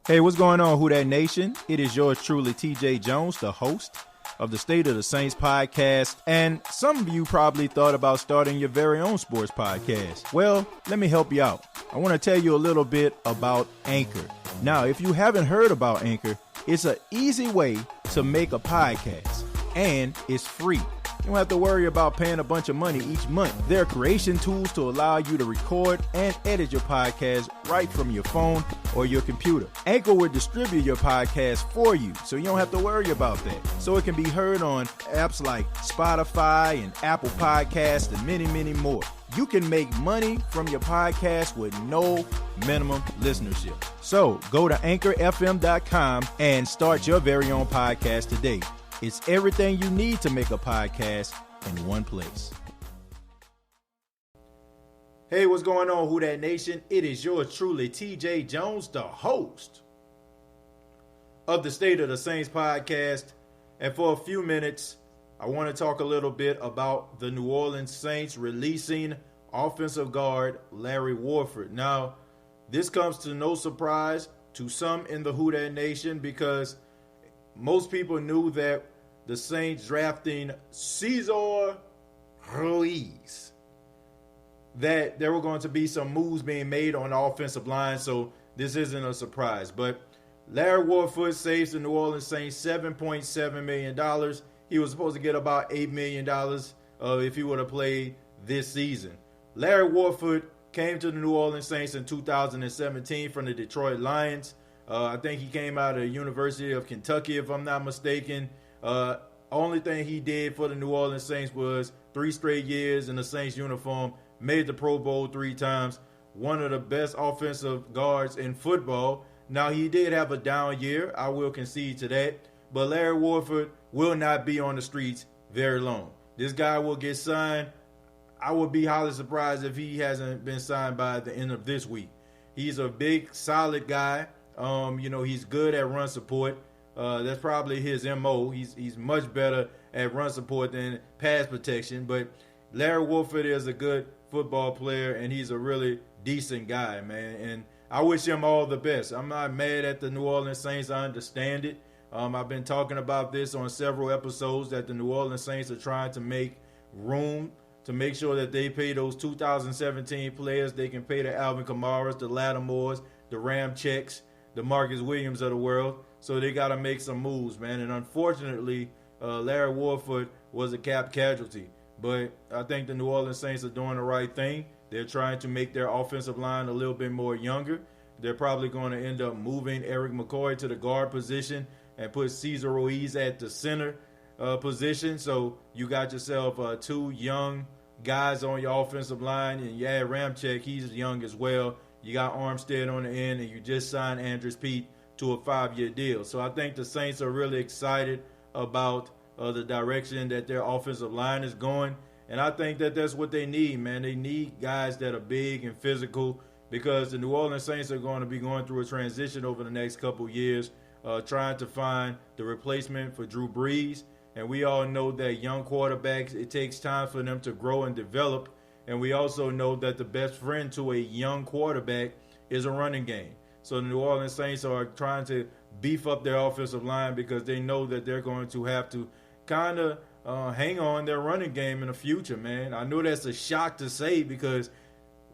Hey, what's going on, Who Dat Nation? It is yours truly, TJ Jones, the host of the State of the Saints podcast. And some of you probably thought about starting your very own sports podcast. Well, let me help you out. I want to tell you a little bit about Anchor. Now, if you haven't heard about Anchor, it's an easy way to make a podcast, and it's free. You don't have to worry about paying a bunch of money each month. There are creation tools to allow you to record and edit your podcast right from your phone or your computer. Anchor will distribute your podcast for you, so you don't have to worry about that. So it can be heard on apps like Spotify and Apple Podcasts and many, many more. You can make money from your podcast with no minimum listenership. So go to anchorfm.com and start your very own podcast today. It's everything you need to make a podcast in one place. Hey, what's going on, Who Dat Nation? It is yours truly, TJ Jones, the host of the State of the Saints podcast. And for a few minutes, I want to talk a little bit about the New Orleans Saints releasing offensive guard Larry Warford. Now, this comes to no surprise to some in the Who Dat Nation because most people knew that the Saints drafting Cesar Ruiz, that there were going to be some moves being made on the offensive line, so this isn't a surprise. But Larry Warford saves the New Orleans Saints $7.7 million. He was supposed to get about $8 million if he would have played this season. Larry Warford came to the New Orleans Saints in 2017 from the Detroit Lions. I think he came out of the University of Kentucky, if I'm not mistaken. Only thing he did for the New Orleans Saints was 3 straight years in the Saints uniform, made the Pro Bowl 3 times, one of the best offensive guards in football. Now, he did have a down year. I will concede to that. But Larry Warford will not be on the streets very long. This guy will get signed. I would be highly surprised if he hasn't been signed by the end of this week. He's a big, solid guy. He's good at run support. That's probably his MO. He's much better at run support than pass protection. But Larry Warford is a good football player, and he's a really decent guy, man. And I wish him all the best. I'm not mad at the New Orleans Saints. I understand it. I've been talking about this on several episodes that the New Orleans Saints are trying to make room to make sure that they pay those 2017 players. They can pay the Alvin Kamaras, the Lattimores, the Ramcheks, the Marcus Williams of the world. So they got to make some moves, man. And unfortunately, Larry Warford was a cap casualty. But I think the New Orleans Saints are doing the right thing. They're trying to make their offensive line a little bit more younger. They're probably going to end up moving Eric McCoy to the guard position and put Cesar Ruiz at the center position. So you got yourself 2 young guys on your offensive line. And yeah, Ramczyk, he's young as well. You got Armstead on the end, and you just signed Andres Pete to a 5-year deal. So I think the Saints are really excited about the direction that their offensive line is going. And I think that that's what they need, man. They need guys that are big and physical because the New Orleans Saints are going to be going through a transition over the next couple years, trying to find the replacement for Drew Brees. And we all know that young quarterbacks, it takes time for them to grow and develop. And we also know that the best friend to a young quarterback is a running game. So the New Orleans Saints are trying to beef up their offensive line because they know that they're going to have to kind of hang on their running game in the future, man. I know that's a shock to say because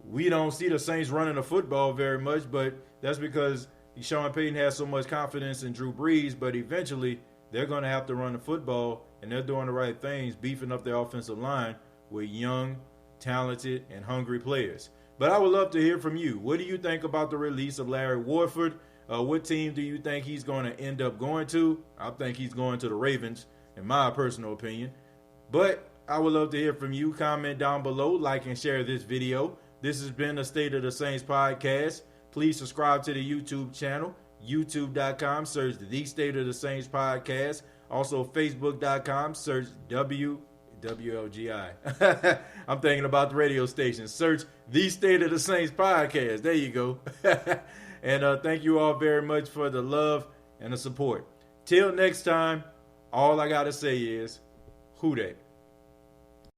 we don't see the Saints running the football very much, but that's because Sean Payton has so much confidence in Drew Brees, but eventually they're going to have to run the football, and they're doing the right things, beefing up their offensive line with young, talented, and hungry players. But I would love to hear from you. What do you think about the release of Larry Warford? What team do you think he's going to end up going to? I think he's going to the Ravens, in my personal opinion. But I would love to hear from you. Comment down below, like and share this video. This has been the State of the Saints podcast. Please subscribe to the YouTube channel, youtube.com, search the State of the Saints podcast. Also, facebook.com, search WLGI. I'm thinking about the radio station. Search the State of the Saints podcast. There you go. And thank you all very much for the love and the support. Till next time, all I got to say is, who dat?